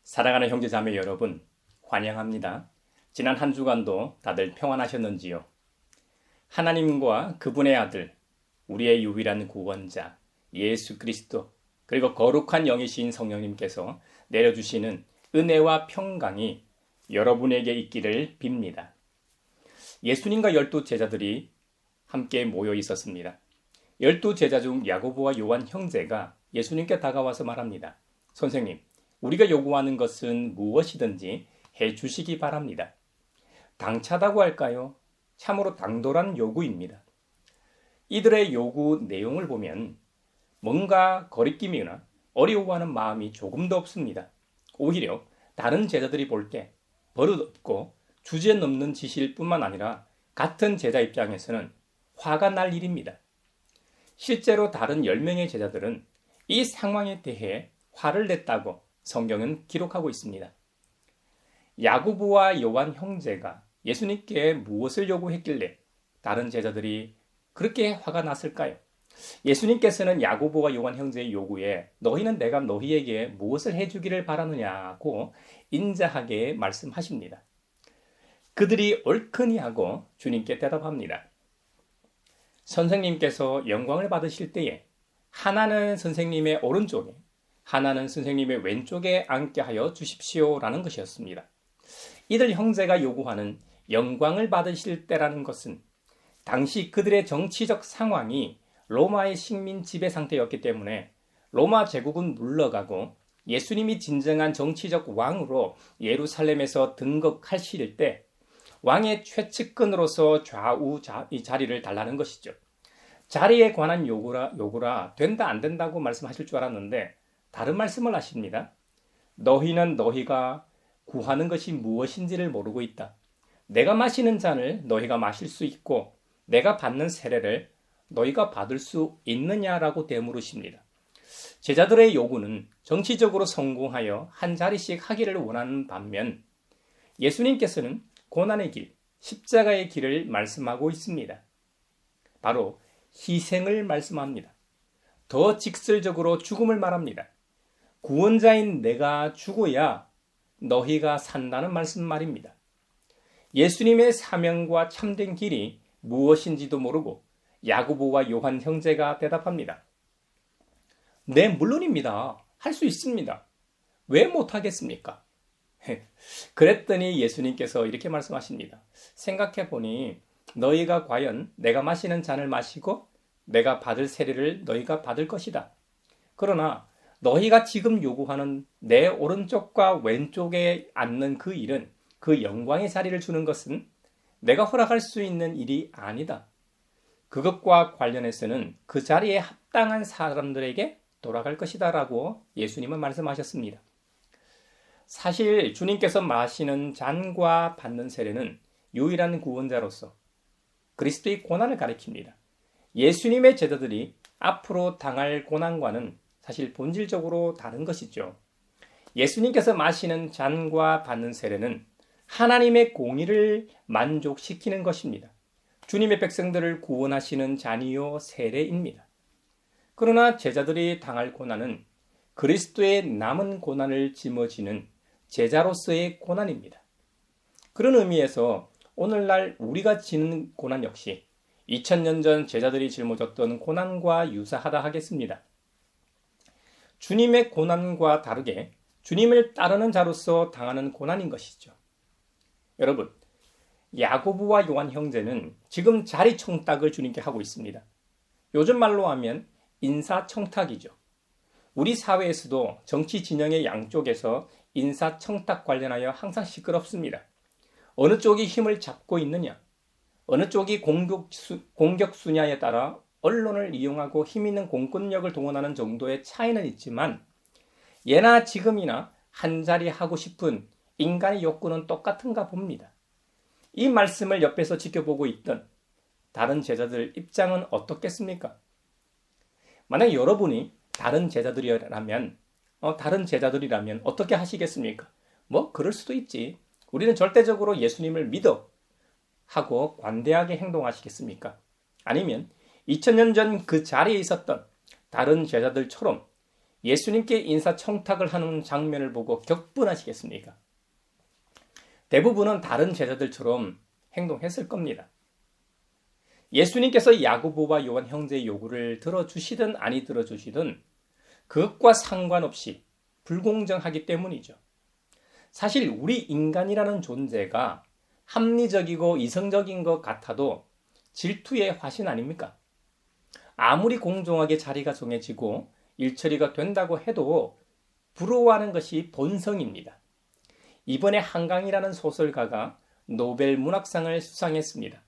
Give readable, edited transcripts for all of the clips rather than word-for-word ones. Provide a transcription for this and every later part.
사랑하는 형제자매 여러분, 환영합니다. 지난 한 주간도 다들 평안하셨는지요? 하나님과 그분의 아들, 우리의 유일한 구원자, 예수 그리스도, 그리고 거룩한 영이신 성령님께서 내려주시는 은혜와 평강이 여러분에게 있기를 빕니다. 예수님과 12제자들이 함께 모여 있었습니다. 12제자 중 야고보와 요한 형제가 예수님께 다가와서 말합니다. 선생님, 우리가 요구하는 것은 무엇이든지 해 주시기 바랍니다. 당차다고 할까요? 참으로 당돌한 요구입니다. 이들의 요구 내용을 보면 뭔가 거리낌이나 어려워하는 마음이 조금도 없습니다. 오히려 다른 제자들이 볼 때 버릇없고 주제넘는 지시일 뿐만 아니라 같은 제자 입장에서는 화가 날 일입니다. 실제로 다른 10명의 제자들은 이 상황에 대해 화를 냈다고 성경은 기록하고 있습니다. 야고보와 요한 형제가 예수님께 무엇을 요구했길래 다른 제자들이 그렇게 화가 났을까요? 예수님께서는 야고보와 요한 형제의 요구에 너희는 내가 너희에게 무엇을 해주기를 바라느냐고 인자하게 말씀하십니다. 그들이 옳거니 하고 주님께 대답합니다. 선생님께서 영광을 받으실 때에 하나는 선생님의 오른쪽에 하나는 선생님의 왼쪽에 앉게 하여 주십시오라는 것이었습니다. 이들 형제가 요구하는 영광을 받으실 때라는 것은 당시 그들의 정치적 상황이 로마의 식민 지배 상태였기 때문에 로마 제국은 물러가고 예수님이 진정한 정치적 왕으로 예루살렘에서 등극하실 때 왕의 최측근으로서 좌우 이 자리를 달라는 것이죠. 자리에 관한 요구라 된다 안 된다고 말씀하실 줄 알았는데 다른 말씀을 하십니다. 너희는 너희가 구하는 것이 무엇인지를 모르고 있다. 내가 마시는 잔을 너희가 마실 수 있고 내가 받는 세례를 너희가 받을 수 있느냐라고 되물으십니다. 제자들의 요구는 정치적으로 성공하여 한 자리씩 하기를 원하는 반면 예수님께서는 고난의 길, 십자가의 길을 말씀하고 있습니다. 바로 희생을 말씀합니다. 더 직설적으로 죽음을 말합니다. 구원자인 내가 죽어야 너희가 산다는 말입니다. 예수님의 사명과 참된 길이 무엇인지도 모르고 야고보와 요한 형제가 대답합니다. 네, 물론입니다. 할 수 있습니다. 왜 못하겠습니까? 그랬더니 예수님께서 이렇게 말씀하십니다. 생각해보니 너희가 과연 내가 마시는 잔을 마시고 내가 받을 세례를 너희가 받을 것이다. 그러나 너희가 지금 요구하는 내 오른쪽과 왼쪽에 앉는 그 일은 그 영광의 자리를 주는 것은 내가 허락할 수 있는 일이 아니다. 그것과 관련해서는 그 자리에 합당한 사람들에게 돌아갈 것이다 라고 예수님은 말씀하셨습니다. 사실 주님께서 마시는 잔과 받는 세례는 유일한 구원자로서 그리스도의 고난을 가리킵니다. 예수님의 제자들이 앞으로 당할 고난과는 사실 본질적으로 다른 것이죠. 예수님께서 마시는 잔과 받는 세례는 하나님의 공의를 만족시키는 것입니다. 주님의 백성들을 구원하시는 잔이요 세례입니다. 그러나 제자들이 당할 고난은 그리스도의 남은 고난을 짊어지는 제자로서의 고난입니다. 그런 의미에서 오늘날 우리가 지는 고난 역시 2000년 전 제자들이 짊어졌던 고난과 유사하다 하겠습니다. 주님의 고난과 다르게 주님을 따르는 자로서 당하는 고난인 것이죠. 여러분, 야고보와 요한 형제는 지금 자리 청탁을 주님께 하고 있습니다. 요즘 말로 하면 인사청탁이죠. 우리 사회에서도 정치 진영의 양쪽에서 인사청탁 관련하여 항상 시끄럽습니다. 어느 쪽이 힘을 잡고 있느냐, 어느 쪽이 공격수냐에 따라 언론을 이용하고 힘있는 공권력을 동원하는 정도의 차이는 있지만 예나 지금이나 한자리 하고 싶은 인간의 욕구는 똑같은가 봅니다. 이 말씀을 옆에서 지켜보고 있던 다른 제자들 입장은 어떻겠습니까? 만약 여러분이 다른 제자들이라면 어떻게 하시겠습니까? 그럴 수도 있지. 우리는 절대적으로 예수님을 믿어 하고 관대하게 행동하시겠습니까? 아니면 2000년 전 그 자리에 있었던 다른 제자들처럼 예수님께 인사청탁을 하는 장면을 보고 격분하시겠습니까? 대부분은 다른 제자들처럼 행동했을 겁니다. 예수님께서 야고보와 요한 형제의 요구를 들어주시든 아니 들어주시든 그것과 상관없이 불공정하기 때문이죠. 사실 우리 인간이라는 존재가 합리적이고 이성적인 것 같아도 질투의 화신 아닙니까? 아무리 공정하게 자리가 정해지고 일처리가 된다고 해도 부러워하는 것이 본성입니다. 이번에 한강이라는 소설가가 노벨 문학상을 수상했습니다.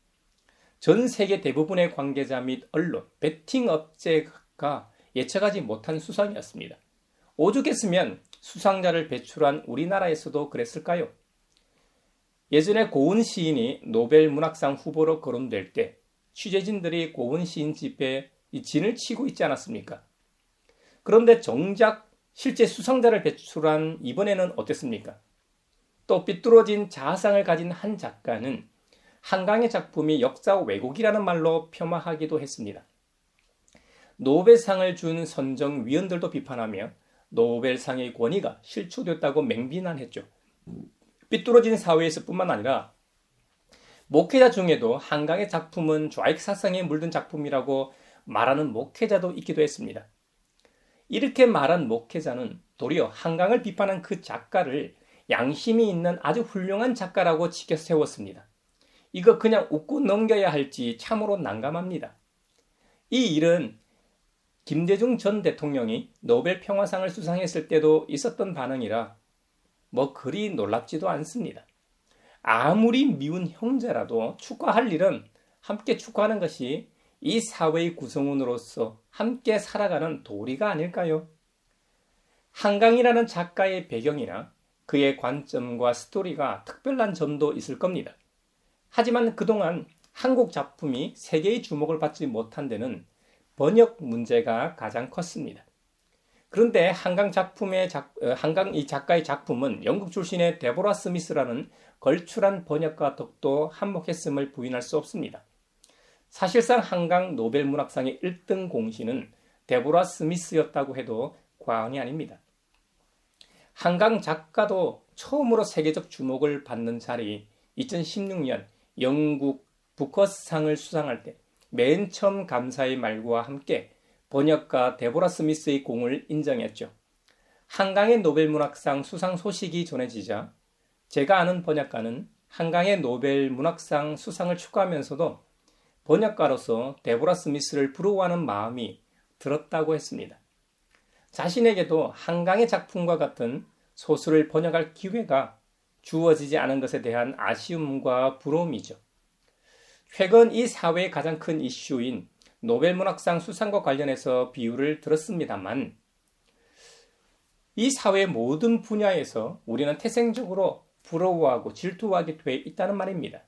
전 세계 대부분의 관계자 및 언론, 베팅 업체가 예측하지 못한 수상이었습니다. 오죽했으면 수상자를 배출한 우리나라에서도 그랬을까요? 예전에 고은 시인이 노벨 문학상 후보로 거론될 때 취재진들이 고은 시인 집에 진을 치고 있지 않았습니까? 그런데 정작 실제 수상자를 배출한 이번에는 어땠습니까? 또 삐뚤어진 자아상을 가진 한 작가는 한강의 작품이 역사 왜곡이라는 말로 폄하하기도 했습니다. 노벨상을 준 선정위원들도 비판하며 노벨상의 권위가 실추됐다고 맹비난했죠. 삐뚤어진 사회에서 뿐만 아니라 목회자 중에도 한강의 작품은 좌익 사상에 물든 작품이라고 말하는 목회자도 있기도 했습니다. 이렇게 말한 목회자는 도리어 한강을 비판한 그 작가를 양심이 있는 아주 훌륭한 작가라고 치켜 세웠습니다. 이거 그냥 웃고 넘겨야 할지 참으로 난감합니다. 이 일은 김대중 전 대통령이 노벨 평화상을 수상했을 때도 있었던 반응이라 뭐 그리 놀랍지도 않습니다. 아무리 미운 형제라도 축하할 일은 함께 축하하는 것이 이 사회의 구성원으로서 함께 살아가는 도리가 아닐까요? 한강이라는 작가의 배경이나 그의 관점과 스토리가 특별한 점도 있을 겁니다. 하지만 그동안 한국 작품이 세계의 주목을 받지 못한 데는 번역 문제가 가장 컸습니다. 그런데 한강 이 작가의 작품은 영국 출신의 데보라 스미스라는 걸출한 번역가 덕도 한몫했음을 부인할 수 없습니다. 사실상 한강 노벨 문학상의 1등 공신은 데보라 스미스였다고 해도 과언이 아닙니다. 한강 작가도 처음으로 세계적 주목을 받는 자리 2016년 영국 부커스상을 수상할 때 맨 처음 감사의 말과 함께 번역가 데보라 스미스의 공을 인정했죠. 한강의 노벨 문학상 수상 소식이 전해지자 제가 아는 번역가는 한강의 노벨 문학상 수상을 축하하면서도 번역가로서 데보라 스미스를 부러워하는 마음이 들었다고 했습니다. 자신에게도 한강의 작품과 같은 소설을 번역할 기회가 주어지지 않은 것에 대한 아쉬움과 부러움이죠. 최근 이 사회의 가장 큰 이슈인 노벨 문학상 수상과 관련해서 비유를 들었습니다만 이 사회 모든 분야에서 우리는 태생적으로 부러워하고 질투하게 돼 있다는 말입니다.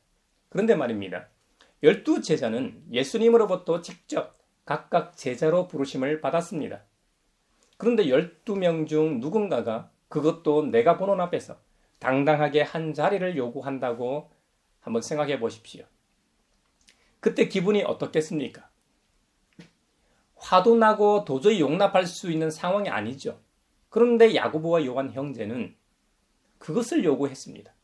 그런데 말입니다. 12제자는 예수님으로부터 직접 각각 제자로 부르심을 받았습니다. 그런데 12명 중 누군가가 그것도 내가 보는 앞에서 당당하게 한 자리를 요구한다고 한번 생각해 보십시오. 그때 기분이 어떻겠습니까? 화도 나고 도저히 용납할 수 있는 상황이 아니죠. 그런데 야고보와 요한 형제는 그것을 요구했습니다.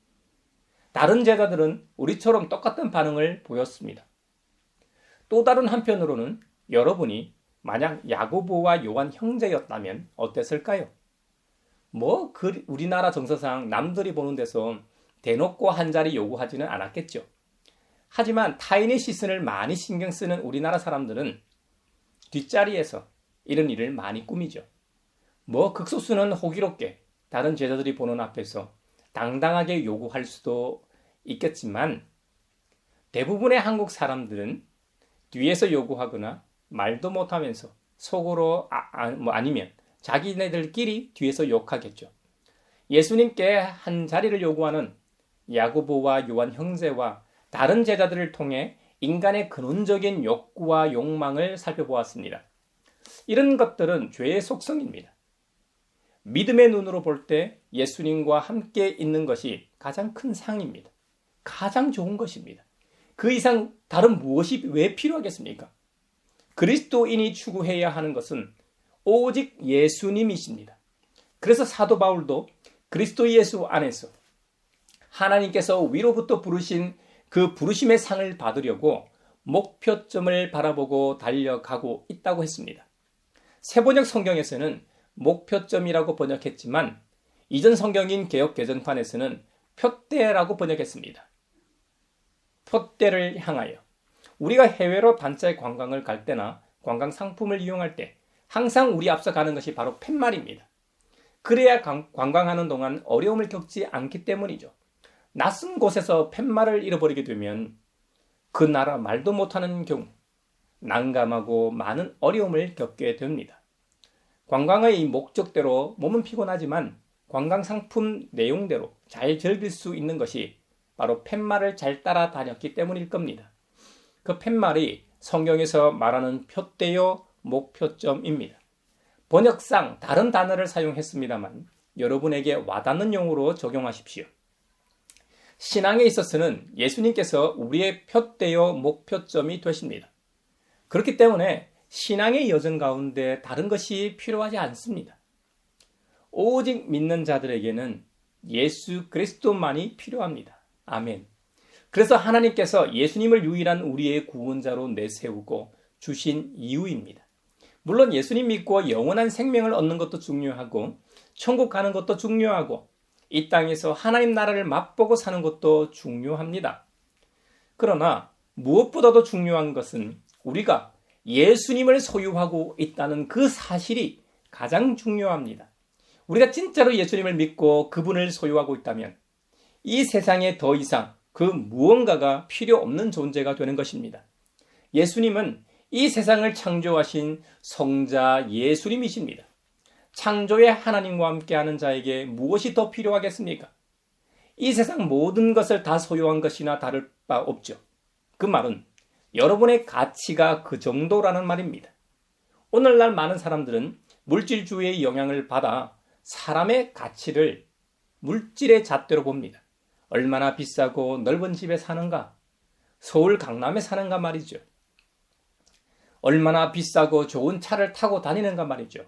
다른 제자들은 우리처럼 똑같은 반응을 보였습니다. 또 다른 한편으로는 여러분이 만약 야고보와 요한 형제였다면 어땠을까요? 우리나라 정서상 남들이 보는 데서 대놓고 한 자리 요구하지는 않았겠죠. 하지만 타인의 시선을 많이 신경 쓰는 우리나라 사람들은 뒷자리에서 이런 일을 많이 꾸미죠. 극소수는 호기롭게 다른 제자들이 보는 앞에서 당당하게 요구할 수도 있겠지만 대부분의 한국 사람들은 뒤에서 요구하거나 말도 못하면서 속으로 아니면 자기네들끼리 뒤에서 욕하겠죠. 예수님께 한 자리를 요구하는 야고보와 요한 형제와 다른 제자들을 통해 인간의 근원적인 욕구와 욕망을 살펴보았습니다. 이런 것들은 죄의 속성입니다. 믿음의 눈으로 볼 때 예수님과 함께 있는 것이 가장 큰 상입니다. 가장 좋은 것입니다. 그 이상 다른 무엇이 왜 필요하겠습니까? 그리스도인이 추구해야 하는 것은 오직 예수님이십니다. 그래서 사도 바울도 그리스도 예수 안에서 하나님께서 위로부터 부르신 그 부르심의 상을 받으려고 목표점을 바라보고 달려가고 있다고 했습니다. 세번역 성경에서는 목표점이라고 번역했지만 이전 성경인 개역 개정판에서는 표대라고 번역했습니다. 표대를 향하여. 우리가 해외로 단체 관광을 갈 때나 관광 상품을 이용할 때 항상 우리 앞서 가는 것이 바로 팻말입니다. 그래야 관광하는 동안 어려움을 겪지 않기 때문이죠. 낯선 곳에서 팻말을 잃어버리게 되면 그 나라 말도 못하는 경우 난감하고 많은 어려움을 겪게 됩니다. 관광의 목적대로 몸은 피곤하지만 관광 상품 내용대로 잘 즐길 수 있는 것이 바로 팻말을 잘 따라다녔기 때문일 겁니다. 그 팻말이 성경에서 말하는 표대요 목표점입니다. 번역상 다른 단어를 사용했습니다만 여러분에게 와닿는 용어로 적용하십시오. 신앙에 있어서는 예수님께서 우리의 표대요 목표점이 되십니다. 그렇기 때문에 신앙의 여정 가운데 다른 것이 필요하지 않습니다. 오직 믿는 자들에게는 예수 그리스도만이 필요합니다. 아멘. 그래서 하나님께서 예수님을 유일한 우리의 구원자로 내세우고 주신 이유입니다. 물론 예수님 믿고 영원한 생명을 얻는 것도 중요하고 천국 가는 것도 중요하고 이 땅에서 하나님 나라를 맛보고 사는 것도 중요합니다. 그러나 무엇보다도 중요한 것은 우리가 예수님을 소유하고 있다는 그 사실이 가장 중요합니다. 우리가 진짜로 예수님을 믿고 그분을 소유하고 있다면 이 세상에 더 이상 그 무언가가 필요 없는 존재가 되는 것입니다. 예수님은 이 세상을 창조하신 성자 예수님이십니다. 창조의 하나님과 함께하는 자에게 무엇이 더 필요하겠습니까? 이 세상 모든 것을 다 소유한 것이나 다를 바 없죠. 그 말은 여러분의 가치가 그 정도라는 말입니다. 오늘날 많은 사람들은 물질주의의 영향을 받아 사람의 가치를 물질의 잣대로 봅니다. 얼마나 비싸고 넓은 집에 사는가? 서울 강남에 사는가 말이죠. 얼마나 비싸고 좋은 차를 타고 다니는가 말이죠.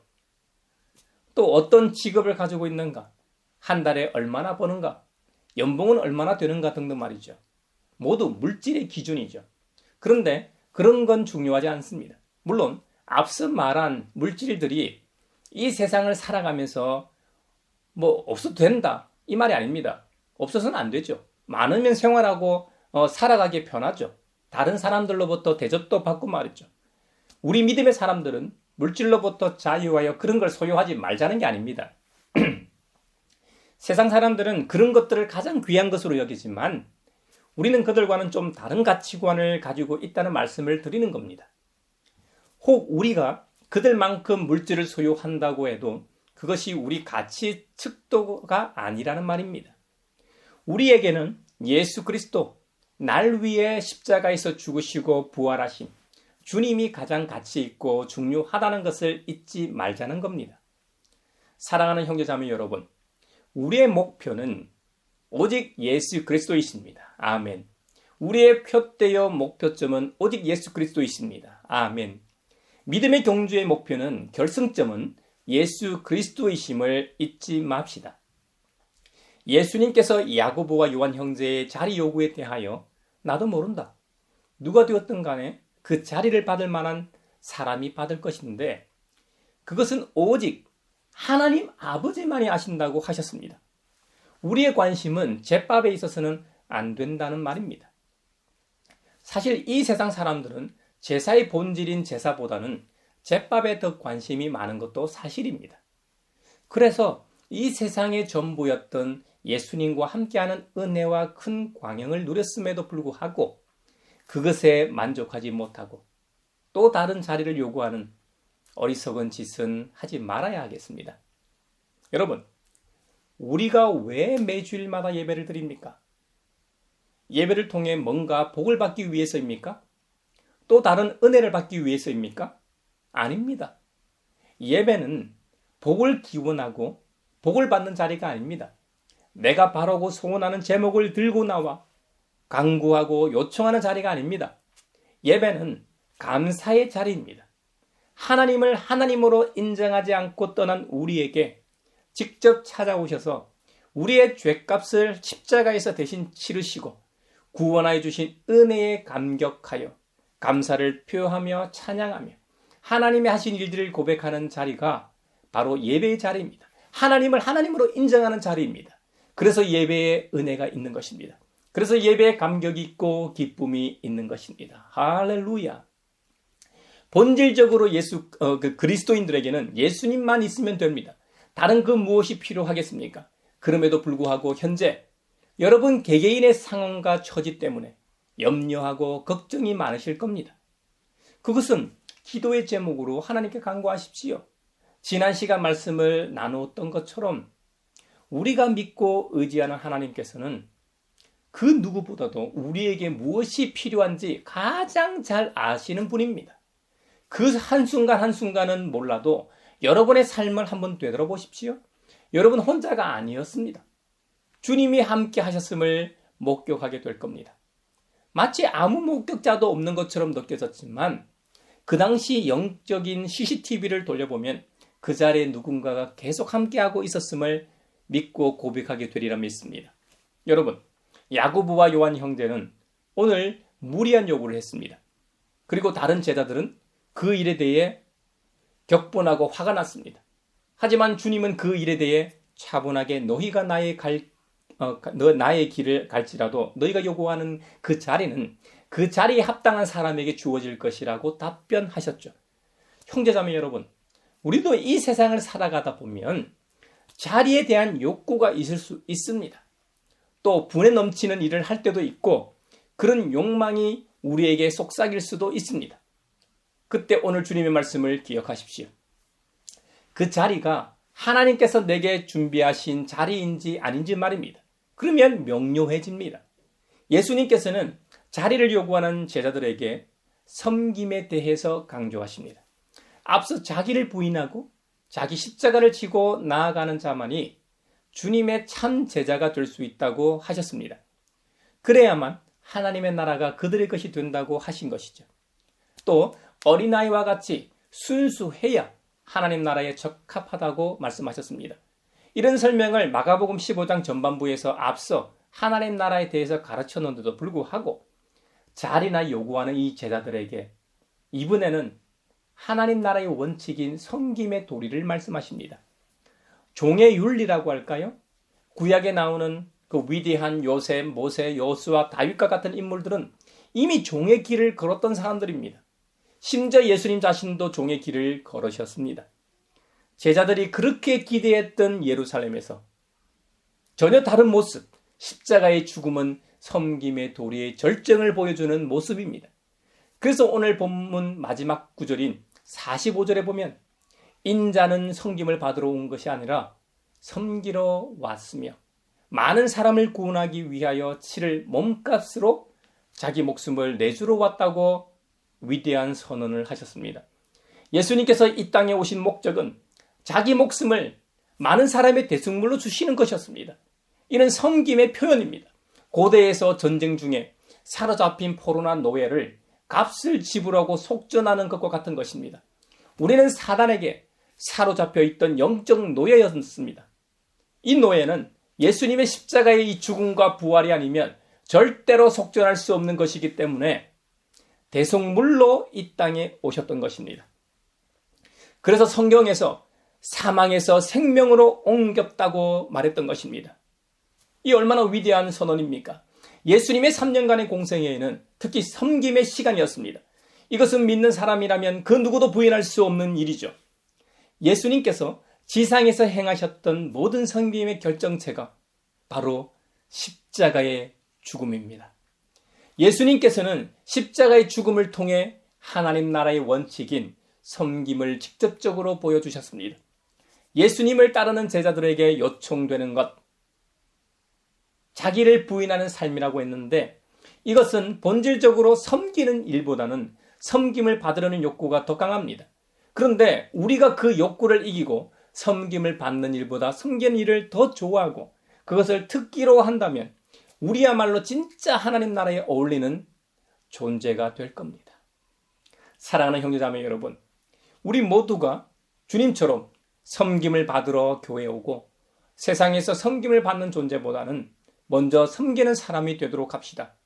또 어떤 직업을 가지고 있는가? 한 달에 얼마나 버는가? 연봉은 얼마나 되는가 등등 말이죠. 모두 물질의 기준이죠. 그런데 그런 건 중요하지 않습니다. 물론 앞서 말한 물질들이 이 세상을 살아가면서 없어도 된다 이 말이 아닙니다. 없어서는 안 되죠. 많으면 생활하고 살아가기 편하죠. 다른 사람들로부터 대접도 받고 말이죠. 우리 믿음의 사람들은 물질로부터 자유하여 그런 걸 소유하지 말자는 게 아닙니다. 세상 사람들은 그런 것들을 가장 귀한 것으로 여기지만 우리는 그들과는 좀 다른 가치관을 가지고 있다는 말씀을 드리는 겁니다. 혹 우리가 그들만큼 물질을 소유한다고 해도 그것이 우리 가치 측도가 아니라는 말입니다. 우리에게는 예수 그리스도, 날 위해 십자가에서 죽으시고 부활하신 주님이 가장 가치 있고 중요하다는 것을 잊지 말자는 겁니다. 사랑하는 형제자매 여러분, 우리의 목표는 오직 예수 그리스도이십니다. 아멘. 우리의 표대여 목표점은 오직 예수 그리스도이십니다. 아멘. 믿음의 경주의 목표는 결승점은 예수 그리스도이심을 잊지 맙시다. 예수님께서 야고보와 요한 형제의 자리 요구에 대하여 나도 모른다. 누가 되었든 간에 그 자리를 받을 만한 사람이 받을 것인데 그것은 오직 하나님 아버지만이 아신다고 하셨습니다. 우리의 관심은 제밥에 있어서는 안 된다는 말입니다. 사실 이 세상 사람들은 제사의 본질인 제사보다는 제밥에 더 관심이 많은 것도 사실입니다. 그래서 이 세상의 전부였던 예수님과 함께하는 은혜와 큰 광영을 누렸음에도 불구하고 그것에 만족하지 못하고 또 다른 자리를 요구하는 어리석은 짓은 하지 말아야 하겠습니다. 여러분, 우리가 왜 매주일마다 예배를 드립니까? 예배를 통해 뭔가 복을 받기 위해서입니까? 또 다른 은혜를 받기 위해서입니까? 아닙니다. 예배는 복을 기원하고 복을 받는 자리가 아닙니다. 내가 바라고 소원하는 제목을 들고 나와 간구하고 요청하는 자리가 아닙니다. 예배는 감사의 자리입니다. 하나님을 하나님으로 인정하지 않고 떠난 우리에게 직접 찾아오셔서 우리의 죄값을 십자가에서 대신 치르시고 구원하여 주신 은혜에 감격하여 감사를 표하며 찬양하며 하나님이 하신 일들을 고백하는 자리가 바로 예배의 자리입니다. 하나님을 하나님으로 인정하는 자리입니다. 그래서 예배에 은혜가 있는 것입니다. 그래서 예배에 감격이 있고 기쁨이 있는 것입니다. 할렐루야. 본질적으로 그리스도인들에게는 예수님만 있으면 됩니다. 다른 그 무엇이 필요하겠습니까? 그럼에도 불구하고 현재 여러분 개개인의 상황과 처지 때문에 염려하고 걱정이 많으실 겁니다. 그것은 기도의 제목으로 하나님께 간구하십시오. 지난 시간 말씀을 나누었던 것처럼 우리가 믿고 의지하는 하나님께서는 그 누구보다도 우리에게 무엇이 필요한지 가장 잘 아시는 분입니다. 그 한순간 한순간은 몰라도 여러분의 삶을 한번 되돌아보십시오. 여러분 혼자가 아니었습니다. 주님이 함께 하셨음을 목격하게 될 겁니다. 마치 아무 목격자도 없는 것처럼 느껴졌지만 그 당시 영적인 CCTV를 돌려보면 그 자리에 누군가가 계속 함께하고 있었음을 믿고 고백하게 되리라 믿습니다. 여러분, 야고보와 요한 형제는 오늘 무리한 요구를 했습니다. 그리고 다른 제자들은 그 일에 대해 격분하고 화가 났습니다. 하지만 주님은 그 일에 대해 차분하게 너희가 나의 길을 갈지라도 너희가 요구하는 그 자리는 그 자리에 합당한 사람에게 주어질 것이라고 답변하셨죠. 형제자매 여러분, 우리도 이 세상을 살아가다 보면 자리에 대한 욕구가 있을 수 있습니다. 또 분에 넘치는 일을 할 때도 있고 그런 욕망이 우리에게 속삭일 수도 있습니다. 그때 오늘 주님의 말씀을 기억하십시오. 그 자리가 하나님께서 내게 준비하신 자리인지 아닌지 말입니다. 그러면 명료해집니다. 예수님께서는 자리를 요구하는 제자들에게 섬김에 대해서 강조하십니다. 앞서 자기를 부인하고 자기 십자가를 지고 나아가는 자만이 주님의 참 제자가 될 수 있다고 하셨습니다. 그래야만 하나님의 나라가 그들의 것이 된다고 하신 것이죠. 또 어린아이와 같이 순수해야 하나님 나라에 적합하다고 말씀하셨습니다. 이런 설명을 마가복음 15장 전반부에서 앞서 하나님 나라에 대해서 가르쳤는데도 불구하고 자리나 요구하는 이 제자들에게 이번에는 하나님 나라의 원칙인 섬김의 도리를 말씀하십니다. 종의 윤리라고 할까요? 구약에 나오는 그 위대한 요셉, 모세, 여호수아, 다윗과 같은 인물들은 이미 종의 길을 걸었던 사람들입니다. 심지어 예수님 자신도 종의 길을 걸으셨습니다. 제자들이 그렇게 기대했던 예루살렘에서 전혀 다른 모습, 십자가의 죽음은 섬김의 도리의 절정을 보여주는 모습입니다. 그래서 오늘 본문 마지막 구절인 45절에 보면 인자는 섬김을 받으러 온 것이 아니라 섬기러 왔으며 많은 사람을 구원하기 위하여 치를 몸값으로 자기 목숨을 내주러 왔다고 위대한 선언을 하셨습니다. 예수님께서 이 땅에 오신 목적은 자기 목숨을 많은 사람의 대속물로 주시는 것이었습니다. 이는 섬김의 표현입니다. 고대에서 전쟁 중에 사로잡힌 포로나 노예를 값을 지불하고 속전하는 것과 같은 것입니다. 우리는 사단에게 사로잡혀 있던 영적 노예였습니다. 이 노예는 예수님의 십자가의 이 죽음과 부활이 아니면 절대로 속전할 수 없는 것이기 때문에 대속물로 이 땅에 오셨던 것입니다. 그래서 성경에서 사망에서 생명으로 옮겼다고 말했던 것입니다. 이 얼마나 위대한 선언입니까? 예수님의 3년간의 공생애에는 특히 섬김의 시간이었습니다. 이것은 믿는 사람이라면 그 누구도 부인할 수 없는 일이죠. 예수님께서 지상에서 행하셨던 모든 섬김의 결정체가 바로 십자가의 죽음입니다. 예수님께서는 십자가의 죽음을 통해 하나님 나라의 원칙인 섬김을 직접적으로 보여주셨습니다. 예수님을 따르는 제자들에게 요청되는 것, 자기를 부인하는 삶이라고 했는데 이것은 본질적으로 섬기는 일보다는 섬김을 받으려는 욕구가 더 강합니다. 그런데 우리가 그 욕구를 이기고 섬김을 받는 일보다 섬기는 일을 더 좋아하고 그것을 특기로 한다면 우리야말로 진짜 하나님 나라에 어울리는 존재가 될 겁니다. 사랑하는 형제자매 여러분, 우리 모두가 주님처럼 섬김을 받으러 교회에 오고 세상에서 섬김을 받는 존재보다는 먼저 섬기는 사람이 되도록 합시다.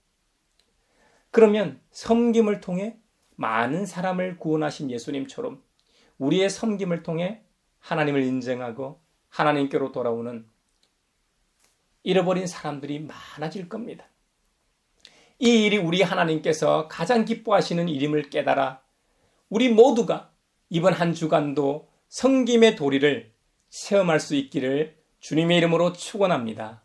그러면 섬김을 통해 많은 사람을 구원하신 예수님처럼 우리의 섬김을 통해 하나님을 인정하고 하나님께로 돌아오는 잃어버린 사람들이 많아질 겁니다. 이 일이 우리 하나님께서 가장 기뻐하시는 일임을 깨달아 우리 모두가 이번 한 주간도 섬김의 도리를 체험할 수 있기를 주님의 이름으로 축원합니다.